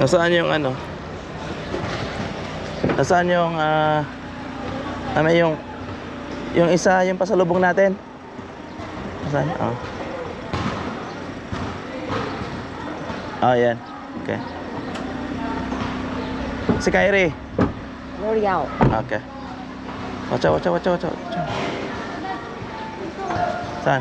Nasaan yung ano? Nasaan yung yung isa, yung pasalubong natin? Nasaan? Oh. Oh, yan. Okay. Si Kyrie. L'Oreal. Okay. Watch out. Saan?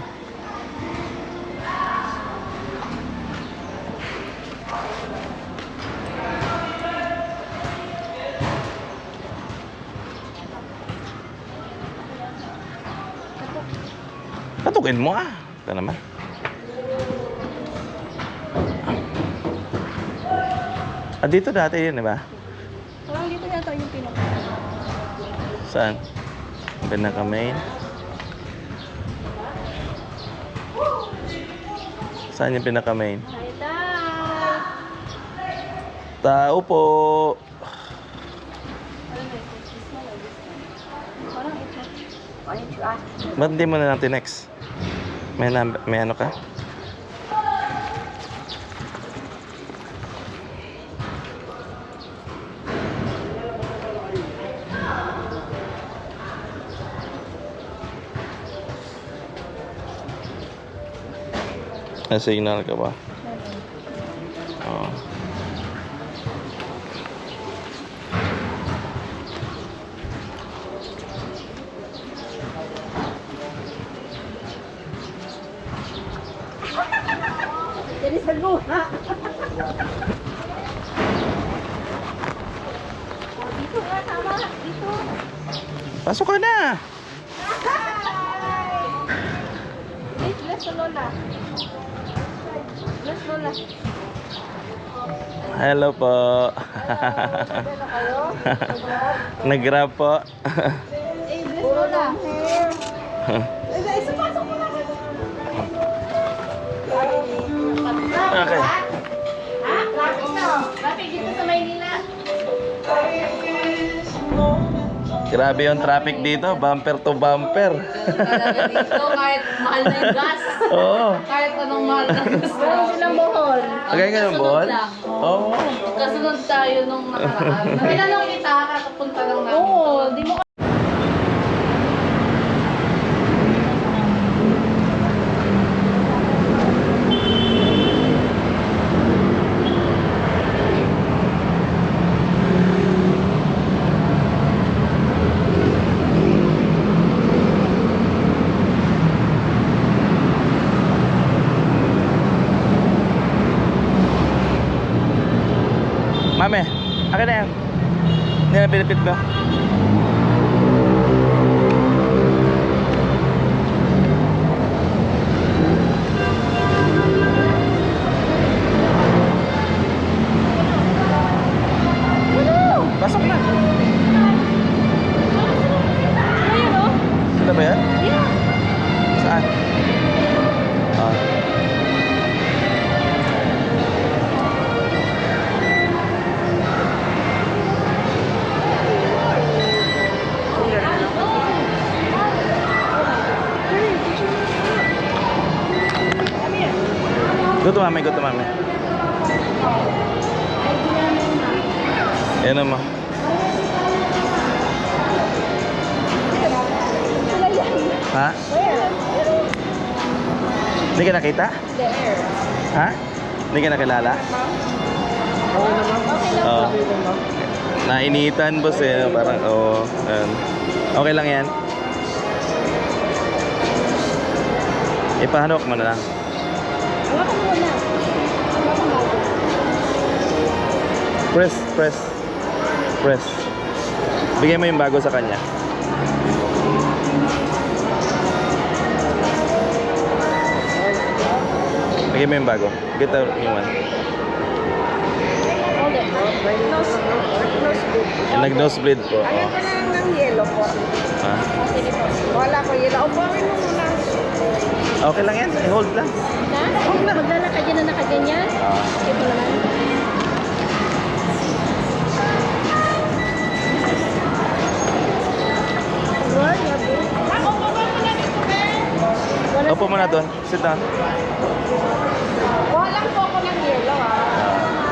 Katukin mo ah. Ito naman. Dito dati yun, di ba? Parang dito yata yung pinaka. Saan? Pinaka-main. Saan yung pinaka-main? Tao po. Ba't hindi mo na lang tinext? May ano ka? May signal ka ba? Oo. Jadi sa luha. Dito nga, tama. Dito. Pasok ka na! Bless the Lola. Bless Lola. Hello po. Nag-grab po. Bless Lola. Isa pasok mo lang. Okay. Ha? Traffic na. Traffic dito sa Maynila. Grabe yung traffic dito. Bumper to bumper. Talaga dito, kahit mahal na yung gas. Oo. Kahit anong mahal na gas. Meron silang bohol. Okay ka ng ball? Oo. Kasunod tayo nung nakaraan. Tinanong kita, kakapunta lang namin. Oo, di mo Mami, akin na yan. Hindi na pinipit ba? Pasok na. Ayun o. Ito ba yan? Yeah. Saan? Ah. Go to mami, go to mami. Yan naman. Ha? Where? Hindi ka nakita? There. Ha? Hindi ka nakilala? Oo. Nainitan boss eh. Parang, oo. Okay lang yan. Ipahanok mo na lang. Wala ko muna. Wala ko muna. Press. Bigyan mo yung bago sa kanya. Bigyan mo yung bago. Get out yung one. Hold it. Nag-nosebleed po. Ayaw ko na ng yellow po. Ha? Sige po. Wala ko yellow. Upuin mo muna. Okay lang yan. I-hold lang. Na? Maglalakad yan na nakaganyan? Sige po naman. Upo muna doon. Sit down. Walang po ako ng yellow ah.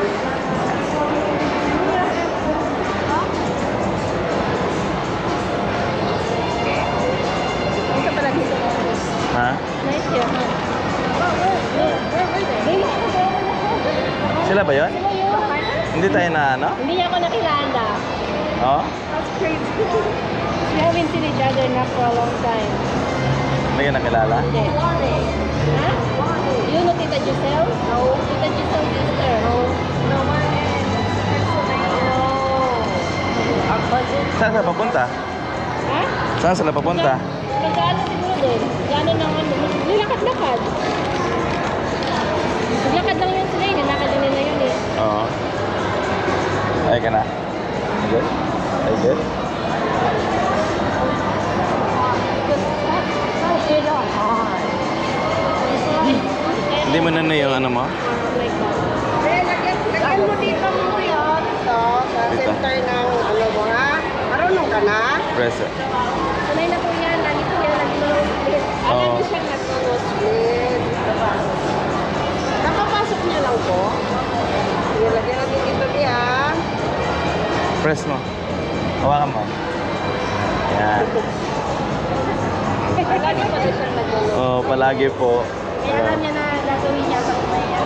nice here, huh? Sila ba yun? Sila yun. Hindi tayo na ano? Hindi niya ako nakilala. Oh? That's crazy. We haven't seen each other not for a long time. Hindi ka nakilala? Hindi. Ha? You know Tita Giselle? No. Tita Giselle sister? No. No one in Pennsylvania. Our cousin? Saan sila papunta? Ha? Saan sila papunta? Magkano siguro din? Gano'n ng ano? Nilakad-lakad. Naglakad lang yun sila eh. Nilakad lang nila yun eh. Oo. Ay ka na. Good? Ay good? Hindi mo na yung ano mo? Eh, lagyan mo dito mo yun. Ito, sa Dito. center ng ano mo ha. Marunong ka na? Press it. Sanay na po yan. Lagi po yan. Lagi mo Oo. Ano siya nag-split? Kapapasok niya lang po. Sige, lagyan natin dito diya. Press mo. Hawakan mo. Yan. Lagi po na siyang nag-ano. Oo, palagi po. Kaya alam niya na gagawin niya sa umaya.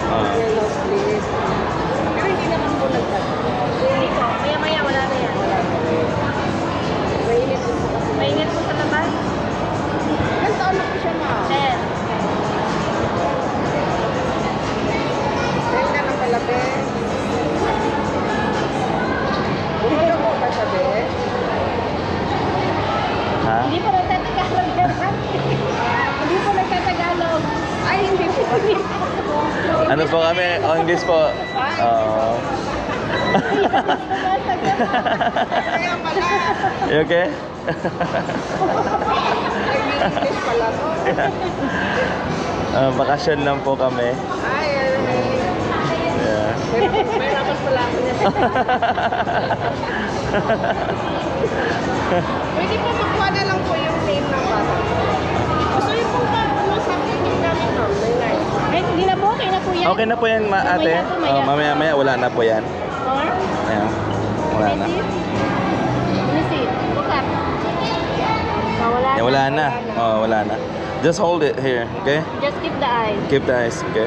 Oo. Yellow split. Pero hindi naman po nagtagal. Hindi po. Maya-maya wala na yan. Mainit din po kasi. Mainit po sa labas. Ilan taon na po siya ma? 10. Dahil na ng palabi. Bumalo po ba siya, be? Ha? Hindi po nagtatagalog. Hindi po nagtatagalog. Ay, hindi po. Ano po kami? Oh, English po. Oo. Kaya pala. You okay? Nag-English pala to. Bakasyon lang po kami. Ay, Yeah. may rapat pala ako niya. Pwede po makuha na lang po yung name ng bata. Gusto niyo po ba sa akin namin ma'am? Ay, hindi na po. Okay na po yan. Okay na po yan, ate. Mamaya. Mamaya-maya, wala na po yan. Or? Ayan. Wala na. Let me see. Look up. Oh, wala Yeah, wala na. Oh, wala na. Just hold it here, okay? Just keep the eye. Keep the eyes, okay?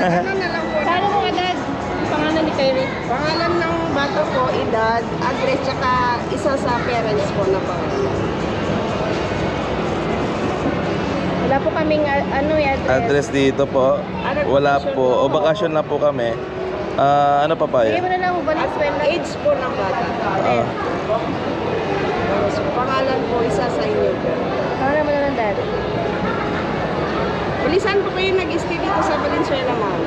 Ano na lang po. Paano mo agad? Pangalan ni Kyrie? Pangalan ng bata po, edad, address, tsaka isa sa parents po na pangalan. Wala po kaming ano yung address. Address dito po. Wala po. O bakasyon na po kami. Ano pa pa Bigay yun? mo na lang ubalis At when age po ng bata. Ah, So, pangalan po, isa sa inyo po. Pangalan mo na lang dad. Bilisan po kayo nag-stay dito sa Valenzuela, ma'am.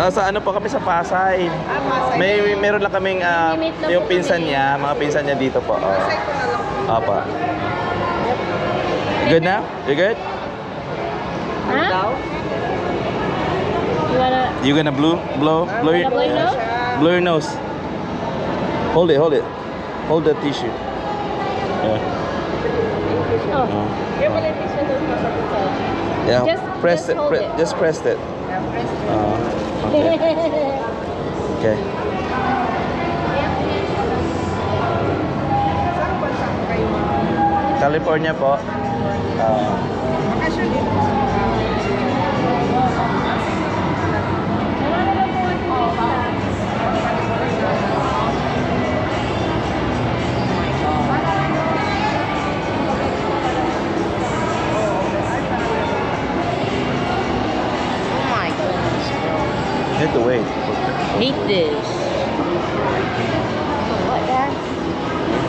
sa ano po kami sa Pasay. Pasay. Meron lang kaming yung pinsan niya, mga pinsan niya dito po. Pasay ko na lang po. Apa. You good now? You good? Ha? Daw? You wanna... You gonna blow Blow your nose? blow your nose. Hold it. Hold the tissue. Yeah. Oh. Kaya pala yung siya doon masakit sa Yeah. Just press it. hold it. Just press it. press. Okay. Okay. Saan bansa po kayo, ma'am? California po. Bakasyon dito sa You have to wait. Hate this. What, Dad?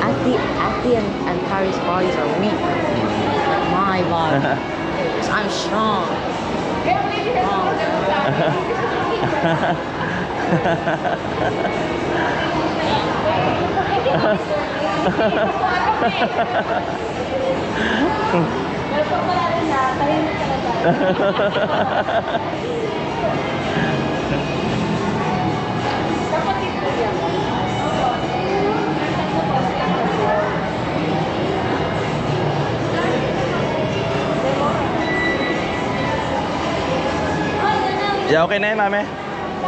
Ati and Paris bodies are weak. My body. I'm strong. Pero pag wala rin na, tahimik ka na dad. Kapatid ko yan. Yeah, okay na yan, mami.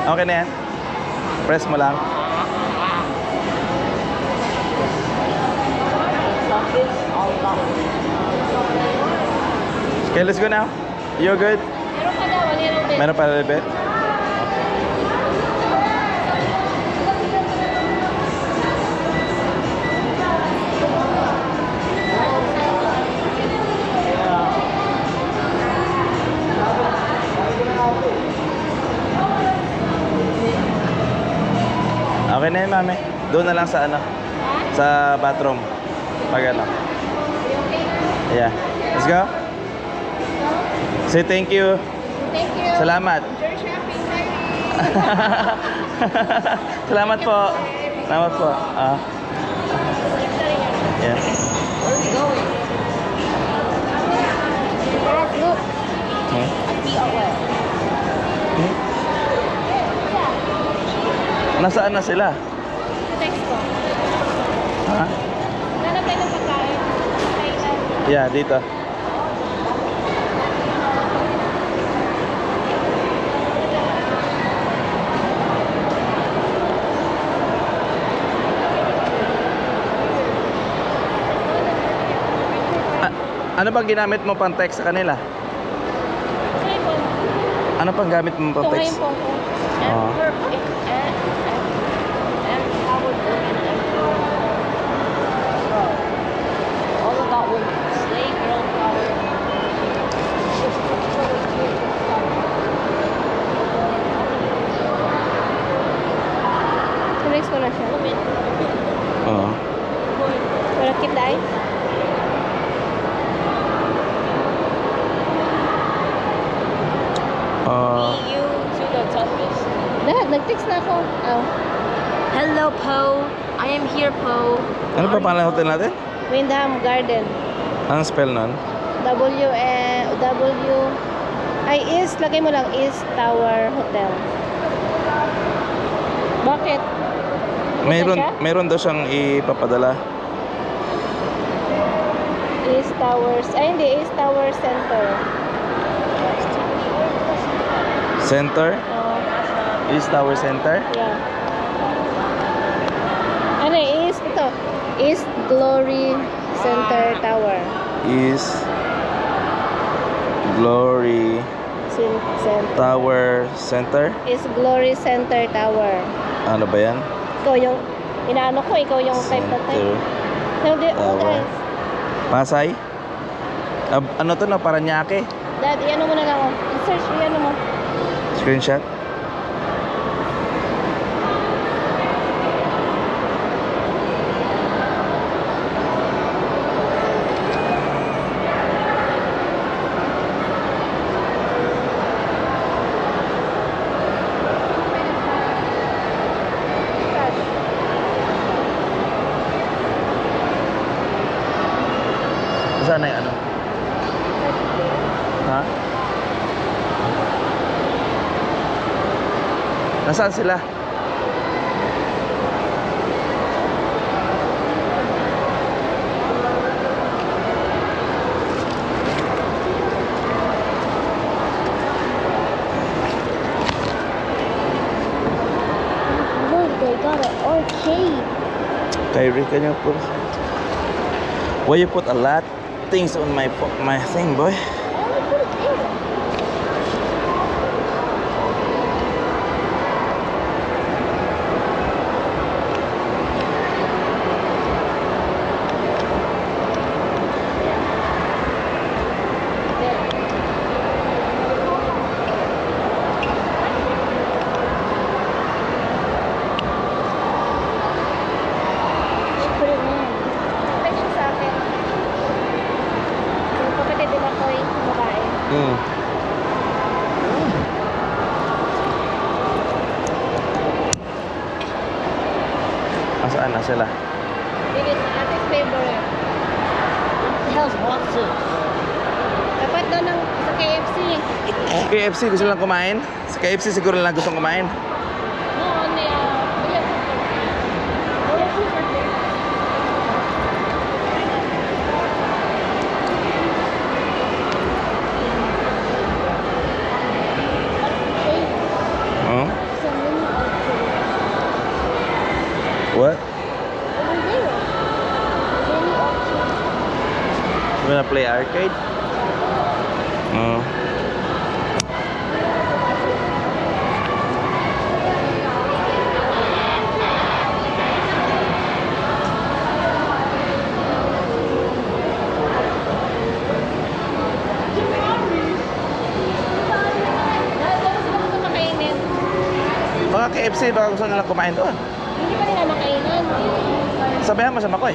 Okay na yan. Press mo lang. All Okay, let's go now. You're good? Meron pa daw, a little bit. Meron pa a little bit? Okay na yun, mami. Doon na lang sa ano, sa bathroom. Pag ano. Yeah. Let's go. Say thank you. Thank you. Salamat. Enjoy shopping, baby. Salamat po. Salamat po. Yeah. Where are we going? Dad, look. Hmm? I feel away. Nasaan na sila? Text ko. Ha? Hanap tayo ng pagkain. Thailand. Yeah, dito. Ano bang ginamit mo pang text sa kanila? Sorry po. Ano pang gamit mo pang Ito text? ngayon po ko. Oo. All about women. Slay girl power. Next ko na siya. Oo. Wanna keep the eye? You to the toughest. Dad, nag-text na ako. Oh. Hello, Po. I am here, Po. Ano pa pangalan ng hotel natin? Windham Garden. Anong spell nun? East, lagay mo lang East Tower Hotel. Bakit? Meron daw siyang ipapadala. East Towers, hindi, East Tower Center. Center? Oh, East Tower Center? yeah. Ano, ito. East Glory Center Tower. East Glory Center. Tower Center? East Glory Center Tower. Ano ba yan? Ikaw yung, inaano ko, ikaw yung type na type. Hindi, oh Tower. guys. Pasay? Ano to na? Paranaque? Dad, iano mo na lang, oh. I-search, iano mo. Screenshot? Saan na yung ano? Ha? Nasaan sila? Look, they got an arcade. Kyrie, can you put... Why you put a lot things on my thing, boy? Picture sa akin. Yung kapatid din ako eh, babae. Nasaan na sila? This is ate's favorite. What the hell's Watson? Dapat doon ng sa KFC. KFC, gusto lang kumain? Sa KFC siguro lang gustong kumain. No, on the Oh? What? arcade. Oh. Gusto makainin. Baka KFC, baka gusto nila kumain doon. Hindi pa nila makainan. Sabihan mo sa Makoy.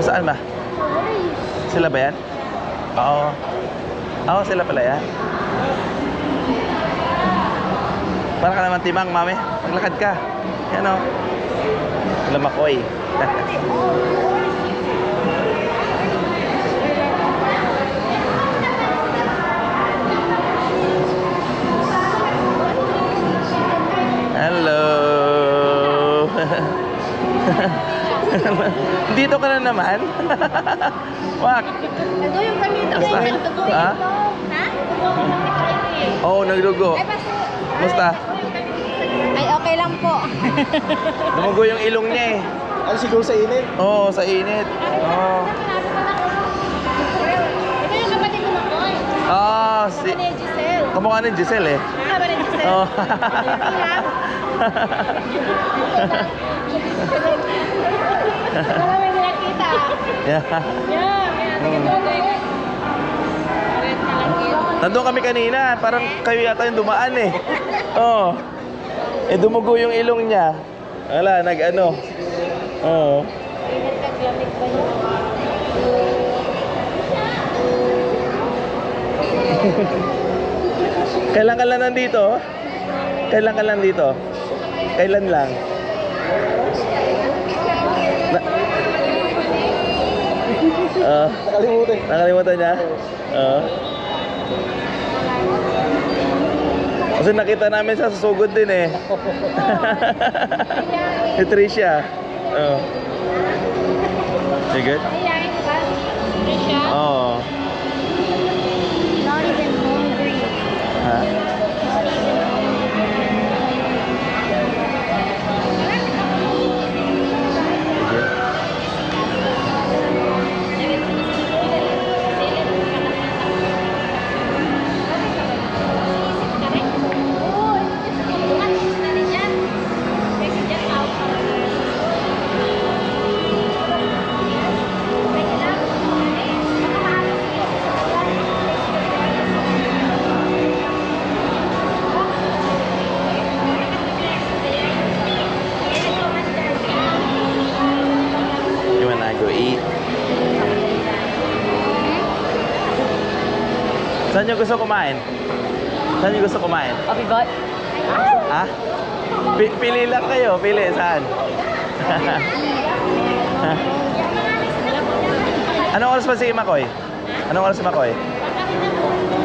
Saan ba? Sila ba yan? Oo. Oo, sila pala yan. Para ka naman timang, mami. Maglakad ka. Yan o. Sila Makoy. Hello. Dito ka na naman. Wak. Ito yung kanito. Basta. Ha? Ha? Oo, nagdugo. Ay, basta. Musta? Ay, okay lang po. Dumugo yung ilong niya eh. Ano siguro sa init? Oo, sa init. Oo. Ito yung kapatid ko Makoy. Ah, Kapatid ni Giselle. kamukha ni Giselle eh. Kapatid ni Giselle. Oo. Wala may nakita. Yeah. Yeah. Nandun kami kanina, parang kayo yata yung dumaan eh. Oo. Eh dumugo yung ilong niya. Wala, nag-ano. Oo. Nagkaglamig ba yun? Kailan ka lang nandito? Kailan ka lang dito? Kailan lang? Nakalimutan. Nakalimutan niya? Oo. Kasi nakita namin sa susugod din eh. Si Tricia. Oo. Sige. Ayan, ba? Trisha? Oo. Not even hungry. Ha? Sige. You wanna go eat? Saan nyo gusto kumain? Saan nyo gusto kumain? Abigot? Ha? Pili lang kayo. Pili. Saan? Anong oras ba si Makoy? Anong oras si Makoy?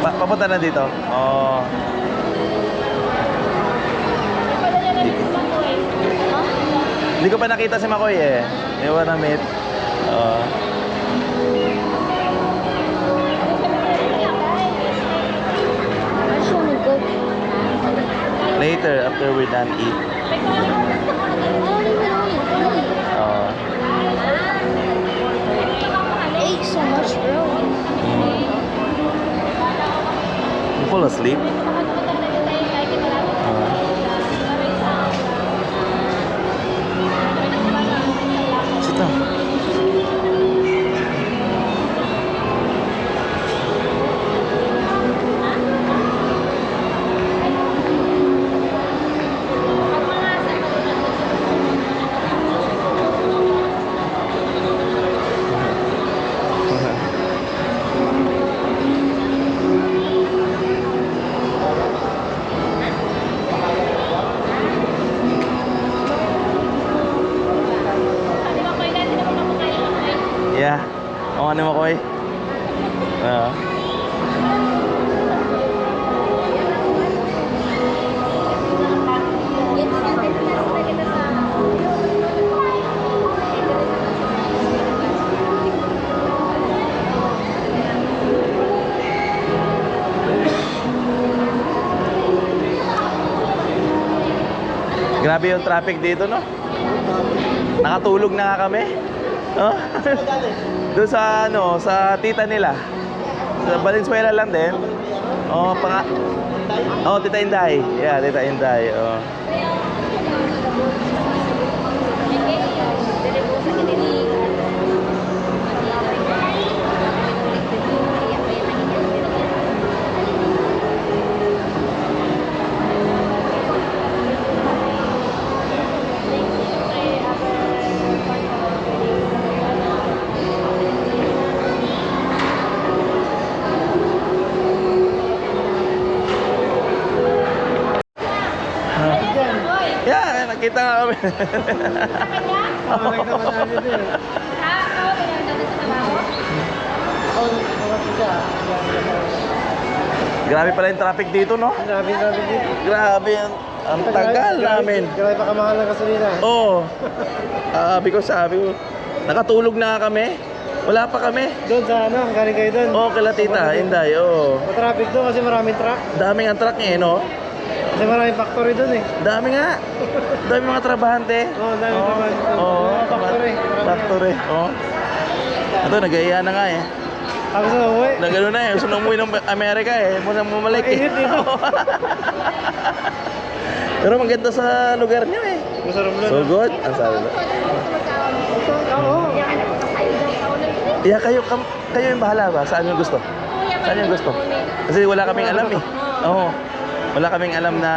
Papunta na dito? Oh. Hindi ko pa nakita si Makoy eh. Hindi ko na meet. Oh. Later, after we're done eat. Oh. Ate so much, bro. You fall asleep? Sit down. Yeah. O ano mo, Koy? Grabe yung traffic dito, no? Nakatulog na nga kami. Oh? Doon sa ano, sa tita nila. Sa Valenzuela lang din. Oh, oh, Tita Inday. Yeah, Tita Inday. Oh. Yeah, nakita nga kami. Grabe pala yung traffic dito, no? Grabe dito. Grabe, ang tagal namin. Grabe pa kamahal ng gasolina. Oo. Sabi ko, nakatulog na kami. Wala pa kami. Doon sa ano, galing kayo doon. Oo, kila tita, Inday, oo. Matraffic doon kasi maraming truck. Daming ang truck eh, no? Kasi maraming factory doon eh. Dami nga. Dami mga trabahante. Oo, daming trabaho doon. Oo. Factory. Factory, oo. Ito, nag-iaya na nga eh. Tapos na umuwi. Na gano'n na eh. Gusto na umuwi ng Amerika eh. Muna bumalik eh. Mainit dito. Pero maganda sa lugar niyo eh. Masarap lang. So good. Ang sabi ba? Oo. Yeah, kayo yung bahala ba? Saan yung gusto? Saan yung gusto? Kasi wala kaming alam eh. Oo. Wala kaming alam na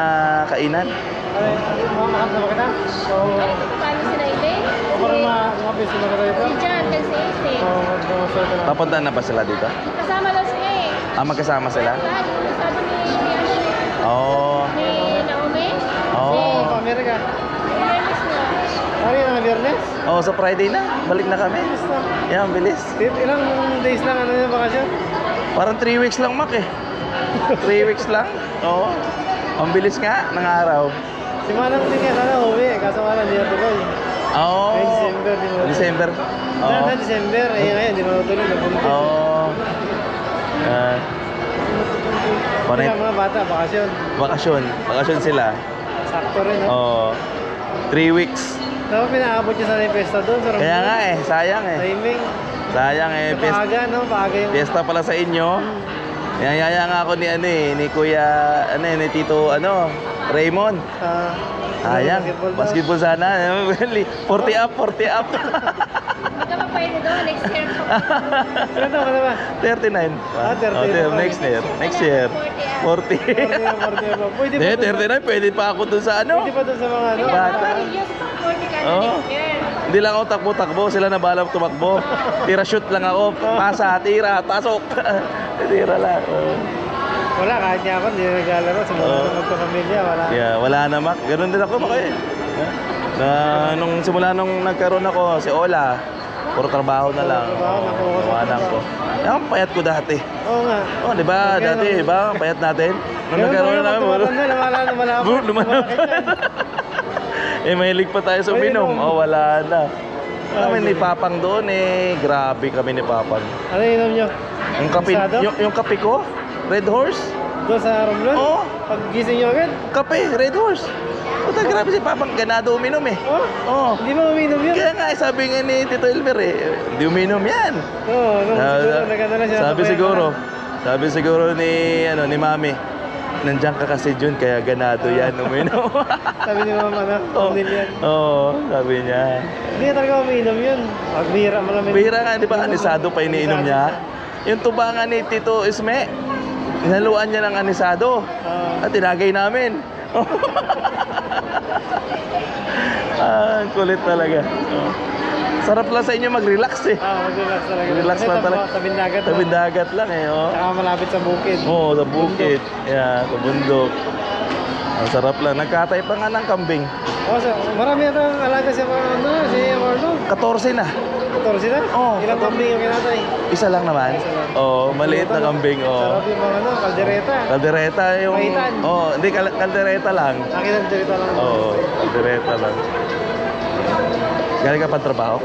kainan. Ay, makakat na ba kita? So, Paano sila ite? parang mga na ba tayo ito? Si John, kasi ite. Oo, mag-demonstrate na. Papunta na ba sila dito? Kasama daw sila eh. Magkasama sila? Sabi Oo. ni Naomi. Oo. Oo, pa-Amerika. Biyernes na. Ano yun, ang biyernes? Oo, sa Friday na. Balik na kami. Bilis na. Yan, bilis. Ilang days lang ano yung bakasyon? Parang 3 weeks lang, Mac eh. 3 weeks lang. Oo. Ang bilis nga ng araw. Si Manang din nga sana uwi, kaso nga lang hindi natuloy. Oo. Ay, December, di mo. December. Oo. Na December, eh ngayon, di mo natuloy, nabuntis. Oo. Yan. Kaya mga bata, bakasyon. Bakasyon. Bakasyon sila. Sakto rin, no? Oo. 3 weeks. Dapat pinaabot niya sana yung pesta doon sa Romblon. Kaya nga eh. Sayang eh. Timing. Sayang eh. Paaga, no? Paaga yung... Fiesta pala sa inyo. Yaya nga ako ni ano eh, ni Kuya, ano eh, ni Tito, Raymond. Sayang. Basketball sana. 40 up, 40 up. Hindi ka pa pwede doon. Next year pa. Ano to, ano ba? 39. Ah, 39. Next year. Next year. 40. Pwede Hindi, pa doon. 39. Pwede pa ako dun sa ano. Pwede pa doon sa mga ano. Bata. Yes, 40 ka na Oo. next year. Hindi lang ako takbo-takbo, sila na bahala tumakbo. Tira-shoot lang ako. Pasa, tira, pasok. Tira lang. Oo. Wala, kahit niya ako, hindi na naglalaro. Sa mga magpapamilya, wala. Yeah, wala na, Mac. Ganun din ako, Mac eh. Na nung simula nung nagkaroon ako, si Ola, puro trabaho na lang. Tawanan ko. Ang payat ko dati. Oo nga. Oh, di ba? Dati, di ba? Ang payat natin. Nung nagkaroon na namin, lumalapit. Eh, mahilig pa tayo sa uminom. Oh, wala na. Kami ni Papang doon eh. Grabe kami ni Papang. Ano inom nyo? Yung kape, Asado? yung kape ko, Red Horse. Doon sa Romblon? Oo. Pag gising nyo agad? Kape, Red Horse. Puta, grabe si Papang, ganado uminom eh. Oo. Oo. Hindi mo uminom yun? Kaya nga, sabi nga ni Tito Elmer eh, hindi uminom yan. Oo, nung siguro nagano na siya. Sabi siguro ni Mami, nandiyan ka kasi Jun, kaya ganado yan uminom. Sabi ni Mama na, pamilya yan. Oo, sabi niya. Hindi talaga uminom yun. Pag bihira mo lang. Bihira nga, di ba, anisado pa iniinom niya? Yung tubangan ni Tito Isme, inaluan niya ng anisado. At tinagay namin. Kulit talaga. Sarap lang sa inyo mag-relax eh. Mag-relax talaga. Relax Kasi lang talaga. Tabing dagat. Tabing dagat lang eh. Oh. Saka malapit sa bukid. Oo, sa bukid. Yeah, sa bundok. Ang sarap lang. Nagkatay pa nga ng kambing. Oo, marami ata ang alaga si Marlo. 14 na. 14 na? Oo. Ilang kambing yung kinatay? Isa lang naman. Isa lang. Oo, maliit na kambing. Oo. Sarap yung mga kaldereta. Kaldereta yung... Maitan. Oo, hindi, kaldereta lang. Akin ang kaldereta lang. Oo, kaldereta lang. Galing ka pa trabaho?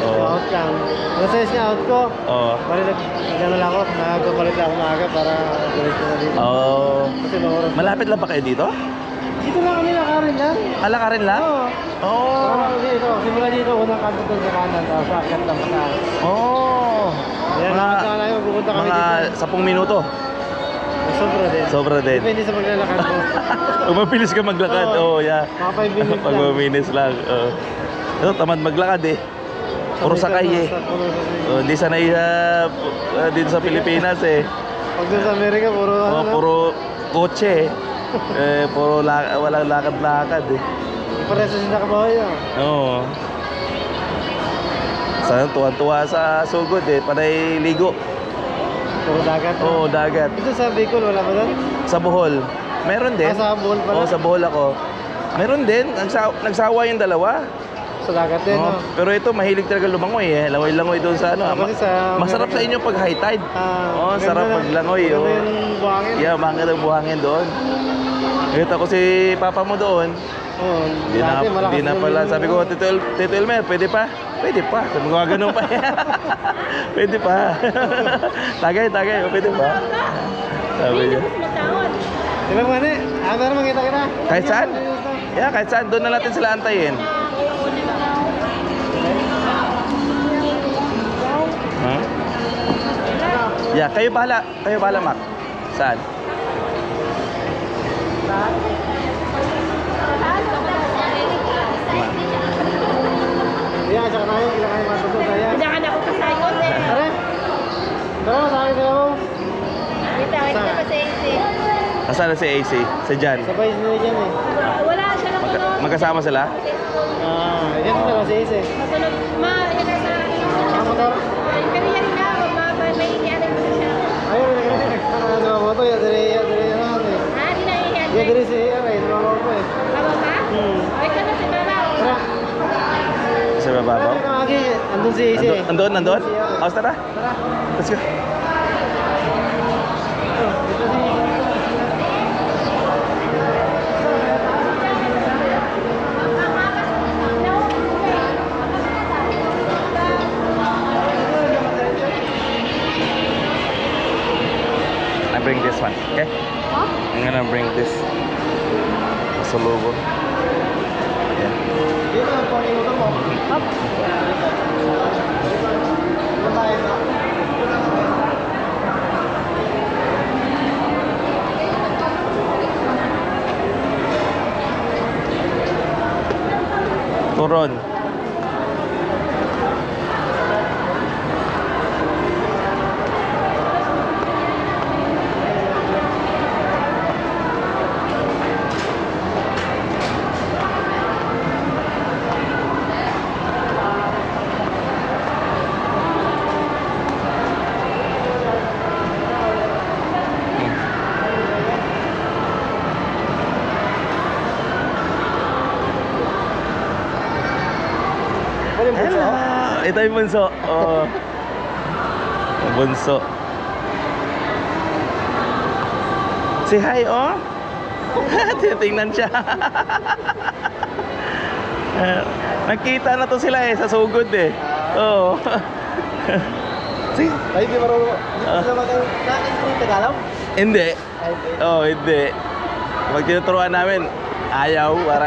Oo. Out lang. Nasa niya out ko. Oo. Bali nag-ano lang ako. Nagpapalit lang ako maaga para balik ko na dito. Oo. Kasi mga oras. Malapit lang ba kayo dito? Dito lang kami rin lang. Alakarin lang? Oo. Oo. Parang dito, simula dito, unang kanto doon sa kanan, tapos akit lang pataas. Oo. Yan, lakad na tayo, pupunta kami Mga dito. 10 minuto. Sobra din. Sobra din. Depende sa maglalakad mo. Kung mabilis ka maglakad, Oo. yeah. Mga 5 minutes Pag lang. minutes lang. Ito, tamad maglakad eh. Puro sakay eh. Puro sakay. Hindi sanay dito sa Pilipinas eh. Pag doon sa Amerika, puro ano, no? Puro kotse eh. Puro walang lakad-lakad eh. Pareso sila kabahay yun. Oo. Sana tuwa-tuwa sa sugod eh. Panay ligo. Puro dagat. no? Oo, dagat. Ito sa Bicol, wala ba doon? Sa Bohol. Meron din. Sa Bohol pala? Oo, sa Bohol ako. Meron din. Nagsawa yung dalawa. Sa dagat din, Oo. no? Pero ito, mahilig talaga lumangoy eh. Langoy-langoy doon sa ano. Kasi sa- Masarap sa inyo pag high tide. Oo, ganda sarap na- pag langoy. ganda Oo. yung buhangin. Yeah, mga buhangin doon. Kita ko si papa mo doon. Oo, Hindi dati malakas na yung- pala. Sabi ko, Tito Elmer, pwede pa? Pwede pa. Sabi ko, ganun pa. Pwede pa. Tagay, pwede pa. Sabi niya. Matawad. Ilang man eh. Pero makita kita. Kahit saan? Yeah, kahit saan. Doon na natin sila antayin. Huh? Yeah, kayo bahala. Kayo bahala, Mac. Saan? Iya, siya tayo. Ilang kayo matuto saya. Kailangan ako kasayot eh. Tara. Tara, masabi sila mo. Kita pa sa AC. Nasaan na si AC? Sa Jan? Sabay sila dyan eh. Wala siya lang Magkasama sila? Dyan sila sa isa eh. Masunod, yan sa Ang motor. pero yan nga, may iyanin mo siya. Ayun, nagkakita mo to. Yadiri, ano eh. Di na iyan. Yadiri si Aray. Tumama ko eh. Tama ba? Ay, ka na si Babaw. Tara. Sa bababaw? Lagi, andun si Isi eh. Andun? Oh, tara. Tara. Let's go. I bring this one, okay? I'm gonna bring this. Pasalubong. Yeah. Dito ang pang-iuto mo. Up. Turon. Hello. Ito yung bunso. Oh. Bunso. Say hi, oh. Tinitingnan siya. Nagkita na to sila eh, sa sugod eh. Oo. Sige. Ay, di marunong. Hindi naman kayo. Nakit mo yung Tagalog? Hindi. Ay, hindi. Oh, hindi. Pag tinuturuan namin, ayaw. Para...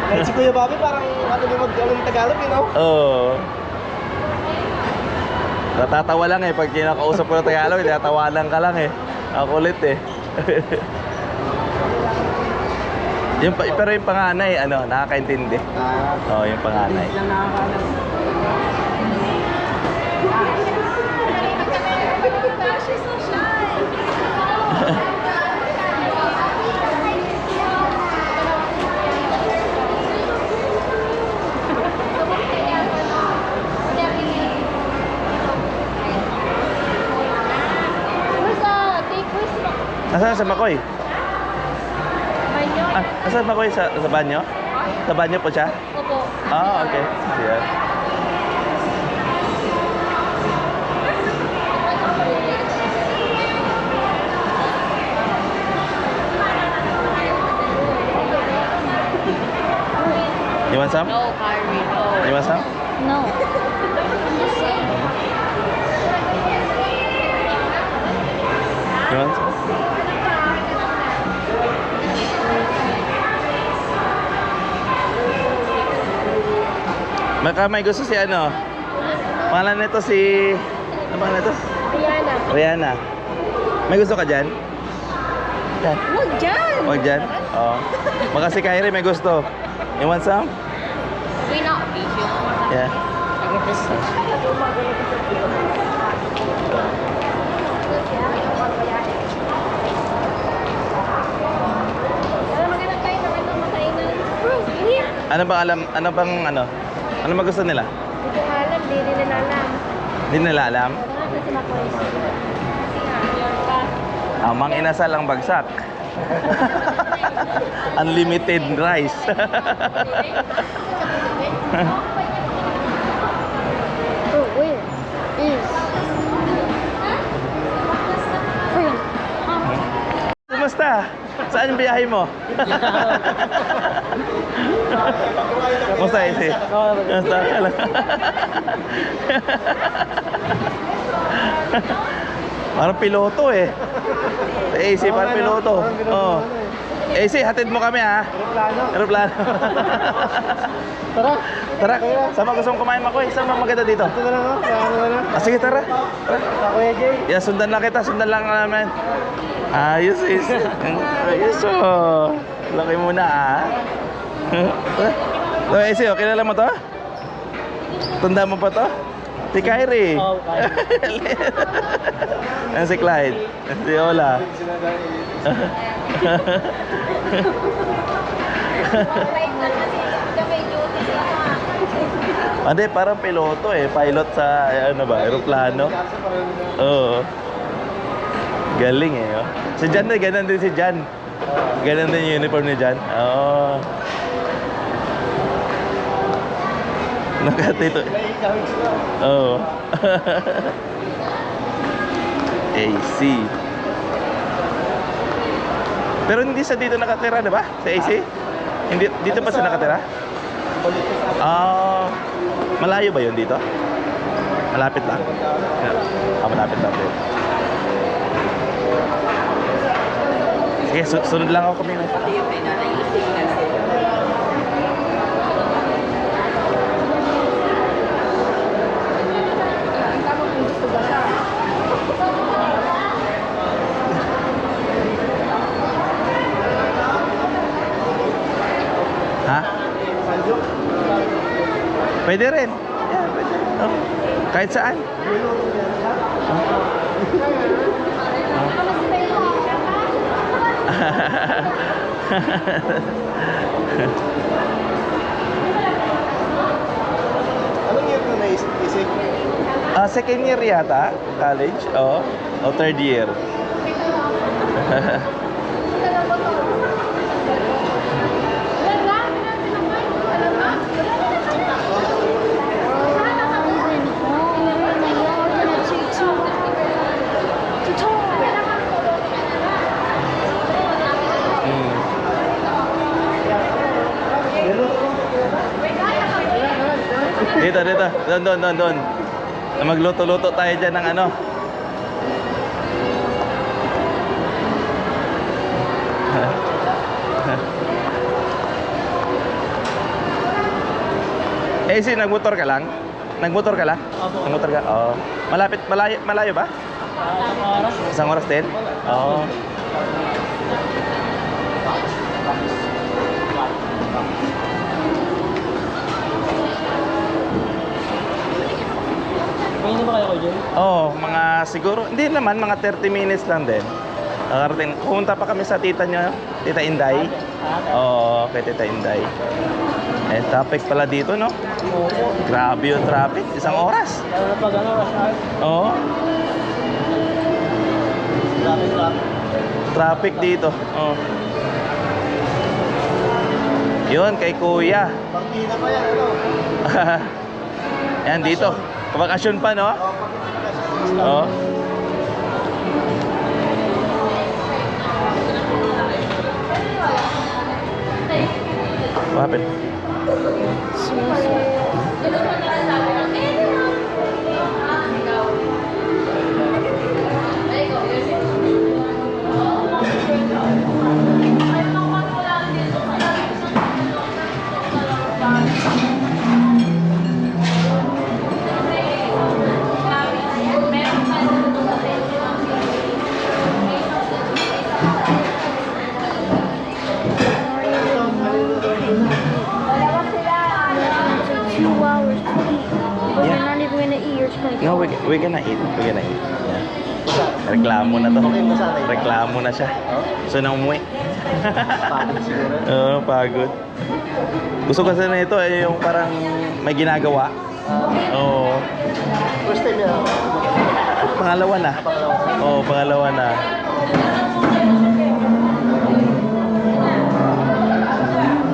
Kahit si Kuya Bobby parang ano yung mag-along Tagalog, you know? Oo. Natatawa lang eh. Pag kinakausap ko ng Tagalog, tinatawanan ka lang eh. Ako ulit eh. Pero yung panganay, ano, nakakaintindi. Oo, yung panganay. Lang nakakaalam. She's so shy. Nasaan sa Makoy? Banyo? Nasaan sa Makoy? Sa banyo? Sa banyo po siya? Opo. Okay. Yeah. You want some? No, Kyrie, no. You want some? No. I'm just saying. You want some? Baka may gusto si ano. Pangalan nito si... Ano pangalan nito? Rihanna. Rihanna. May gusto ka dyan? Dyan. Huwag dyan. Huwag dyan? Oo. Baka si Kyrie may gusto. You want some? We not be here. Yeah. Alam, maghanap tayo ng ano, makainan. Bro, here. Ano bang alam? Ano bang ano? Ano ba gusto nila? Hindi ko alam, di nila alam. Hindi nila alam. Wala na sila ko. Kasi nga, Mang inasal ang bagsak. Unlimited rice. bro, where is... Friend. Kumusta? Saan yung biyahe mo? Kumusta isi? Kumusta ka lang? Parang piloto eh. AC, parang piloto. Oo. AC, hatid mo kami ha. Aeroplano. Tara. Tara, sama gusto mong kumain Makoy. Saan ang maganda dito? Ito na lang oh. Kaya ano na lang. Ah, sige, tara. Tara. Sa Kuya Jay. Yeah, sundan lang kita. Sundan lang namin. Ayos, is. Ayos, oh. Laki muna, ah. So, AC, oh, kilala mo to? Tanda mo pa to? Si Kyrie. Oh, Kyrie. Yan si Clyde. Si Ola. Wait lang kasi may duty sila. Hindi, parang piloto eh. Pilot sa, ano ba, aeroplano. Oo. Galing eh. Oh. Si Jan na, ganun din si Jan. Ganun din yung uniform ni Jan. Oo. Nakatito. Oo. AC. Pero hindi sa dito nakatira, di ba? Sa AC? Hindi, dito pa sa nakatira? Malayo ba yun dito? Malapit lang? Malapit lang din. Sige, sunod lang ako kami. Ha? Pwede rin. Yeah, pwede. Oh. Kahit saan. Anong year na naisip? Second year yata, college. Oh. O third year. Dito. Doon. Magluto-luto tayo dyan ng ano. Nagmotor ka lang? Nagmotor ka lang? Nagmotor ka? Oo. Malapit, malayo ba? Isang oras din? Oo. Pwede ba kayo ko dyan? Oo, mga siguro, hindi naman, mga 30 minutes lang din. Nakarating, pumunta pa kami sa tita nyo, Tita Inday. Oo, kay Tita Inday. Eh, traffic pala dito, no? Oo. Grabe yung traffic, isang oras. Lalo na pag ano, rush hour. Oo, Traffic. traffic dito. Oo. Yun, kay Kuya. Pangkina pa yan, ano? Yan, dito. Bakasyon pa, no? Oo. What happened? No, we gonna eat. We gonna eat. Yeah. Reklamo na to. Reklamo na siya. Gusto na umuwi. Pagod siguro. Oo, pagod. Gusto kasi na ito ay yung parang may ginagawa. Oo. First time yan. Pangalawa na. Oo, pangalawa na.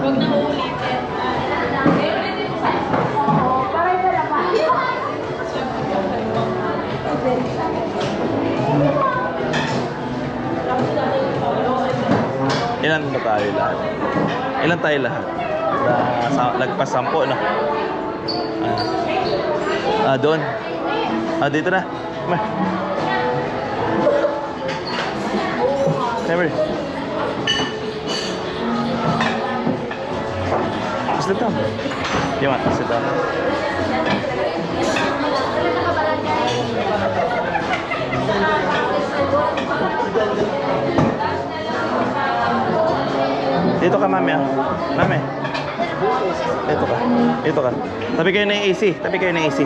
Huwag na uulitin. Ilan ba tayo lahat? Ilan tayo lahat? Lagpas 10, no? Doon. Dito na. Never. Sit down. You want to sit down? Dito ka, mami, ah. Mami. Dito ka. Dito ka. Tabi kayo na yung AC. Tabi kayo na yung AC.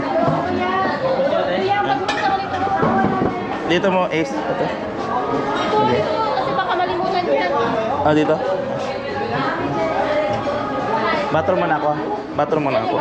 Dito mo, Ace. Ito. Okay. Kasi baka malimutan yan. Dito. Bathroom muna ako, ah. Bathroom muna ako.